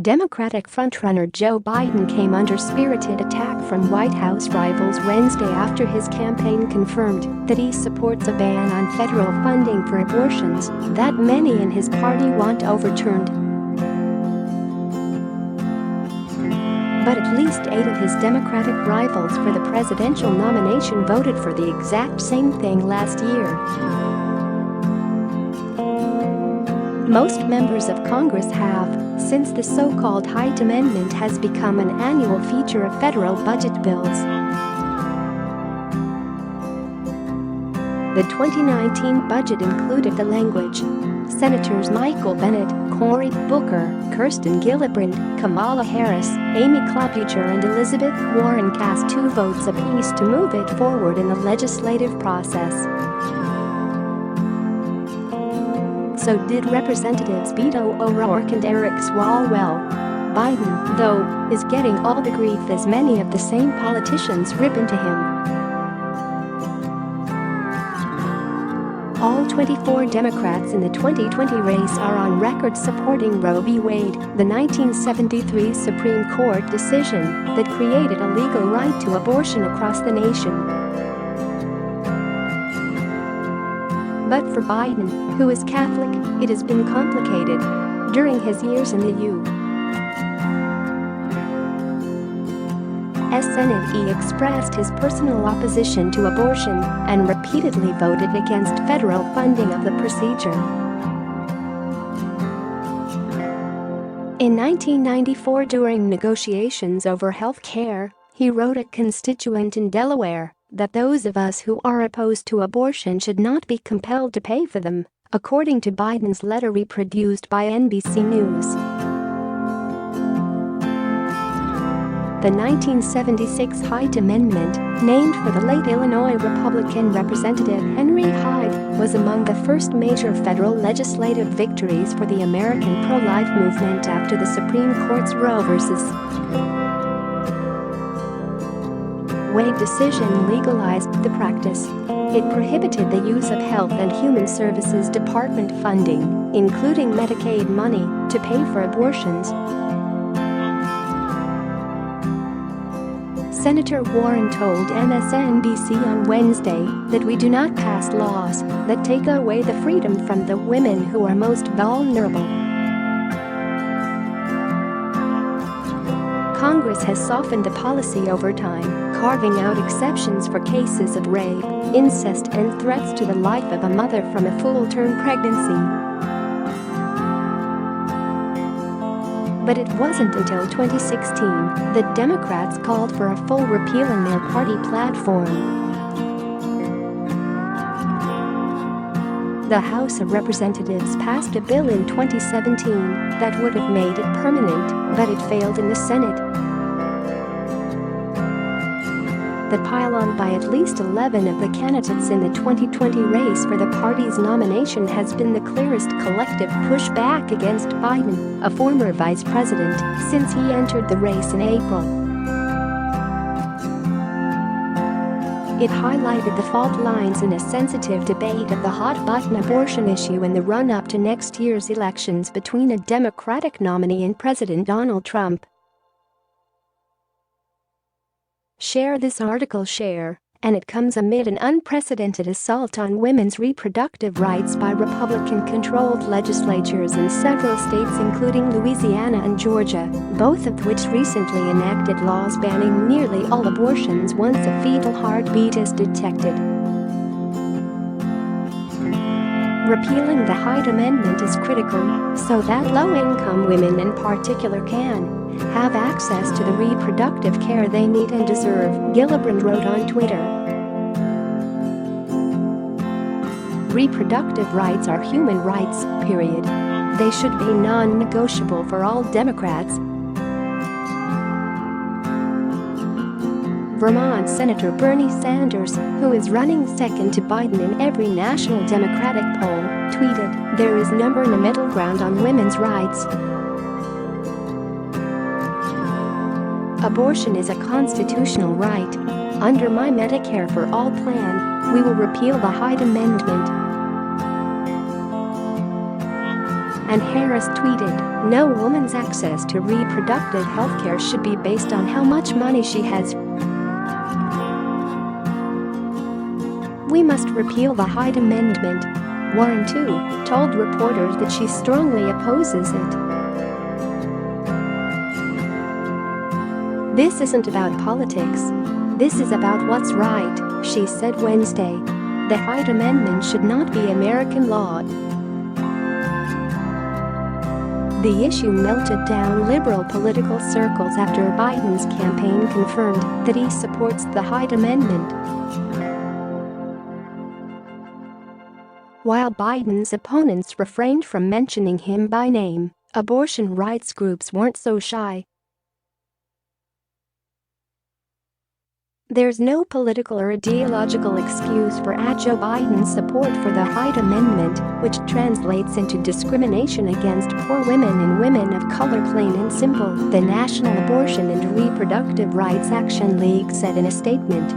Democratic frontrunner Joe Biden came under spirited attack from White House rivals Wednesday after his campaign confirmed that he supports a ban on federal funding for abortions that many in his party want overturned. But at least 8 of his Democratic rivals for the presidential nomination voted for the exact same thing last year. Most members of Congress have, since the so-called Hyde Amendment has become an annual feature of federal budget bills. The 2019 budget included the language. Senators Michael Bennet, Cory Booker, Kirsten Gillibrand, Kamala Harris, Amy Klobuchar and Elizabeth Warren cast 2 votes apiece to move it forward in the legislative process. So did Representatives Beto O'Rourke and Eric Swalwell. Biden, though, is getting all the grief as many of the same politicians rip into him. All 24 Democrats in the 2020 race are on record supporting Roe v. Wade, the 1973 Supreme Court decision that created a legal right to abortion across the nation. But for Biden, who is Catholic, it has been complicated. During his years in the U.S. Senate, he expressed his personal opposition to abortion and repeatedly voted against federal funding of the procedure. In 1994, during negotiations over health care, he wrote a constituent in Delaware that those of us who are opposed to abortion should not be compelled to pay for them, according to Biden's letter reproduced by NBC News. The 1976 Hyde Amendment, named for the late Illinois Republican Representative Henry Hyde, was among the first major federal legislative victories for the American pro-life movement after the Supreme Court's Roe v. Wade decision legalized the practice. It prohibited the use of Health and Human Services Department funding, including Medicaid money, to pay for abortions. Senator Warren told MSNBC on Wednesday that we do not pass laws that take away the freedom from the women who are most vulnerable. Congress has softened the policy over time, carving out exceptions for cases of rape, incest and threats to the life of a mother from a full-term pregnancy. But it wasn't until 2016 that Democrats called for a full repeal in their party platform. The House of Representatives passed a bill in 2017 that would have made it permanent, but it failed in the Senate. The pile-on by at least 11 of the candidates in the 2020 race for the party's nomination has been the clearest collective pushback against Biden, a former vice president, since he entered the race in April. It highlighted the fault lines in a sensitive debate of the hot-button abortion issue in the run-up to next year's elections between a Democratic nominee and President Donald Trump. Share this article, and it comes amid an unprecedented assault on women's reproductive rights by Republican-controlled legislatures in several states including Louisiana and Georgia, both of which recently enacted laws banning nearly all abortions once a fetal heartbeat is detected. Repealing the Hyde Amendment is critical so that low-income women in particular can have access to the reproductive care they need and deserve, Gillibrand wrote on Twitter. Reproductive rights are human rights, period. They should be non-negotiable for all Democrats. Vermont Senator Bernie Sanders, who is running second to Biden in every national Democratic poll, tweeted, "There is no middle ground on women's rights. Abortion is a constitutional right. Under my Medicare for All plan, we will repeal the Hyde Amendment." and Harris tweeted, "No woman's access to reproductive health care should be based on how much money she has. We must repeal the Hyde Amendment." Warren, too, told reporters that she strongly opposes it. "This isn't about politics. This is about what's right," she said Wednesday. The Hyde Amendment should not be American law. The issue melted down liberal political circles after Biden's campaign confirmed that he supports the Hyde Amendment. While Biden's opponents refrained from mentioning him by name, abortion rights groups weren't so shy. "There's no political or ideological excuse for Joe Biden's support for the Hyde Amendment, which translates into discrimination against poor women and women of color, plain and simple," the National Abortion and Reproductive Rights Action League said in a statement.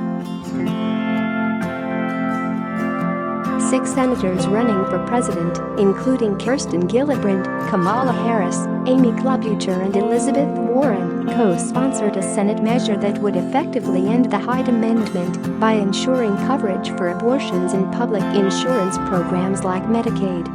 6 senators running for president, including Kirsten Gillibrand, Kamala Harris, Amy Klobuchar and Elizabeth Warren, co-sponsored a Senate measure that would effectively end the Hyde Amendment by ensuring coverage for abortions in public insurance programs like Medicaid.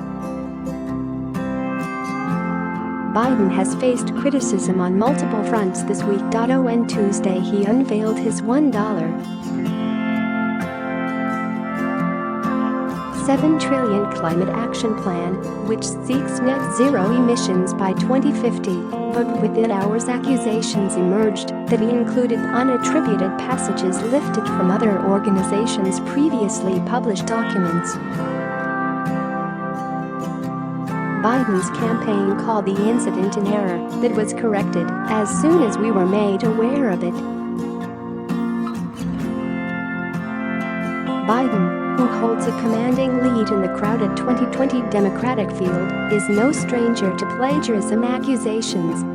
Biden has faced criticism on multiple fronts this week. On Tuesday he unveiled his $1.7 trillion climate action plan, which seeks net zero emissions by 2050, but within hours accusations emerged that he included unattributed passages lifted from other organizations' previously published documents. Biden's campaign called the incident an error that was corrected as soon as we were made aware of it. Biden, who holds a commanding lead in the crowded 2020 Democratic field, is no stranger to plagiarism accusations.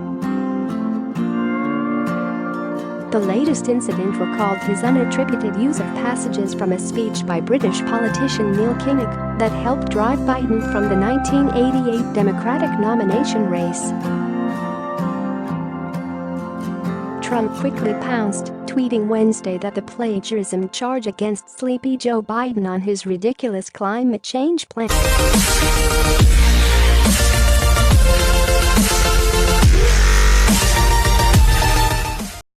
The latest incident recalled his unattributed use of passages from a speech by British politician Neil Kinnock that helped drive Biden from the 1988 Democratic nomination race. Trump quickly pounced, tweeting Wednesday that the plagiarism charge against sleepy Joe Biden on his ridiculous climate change plan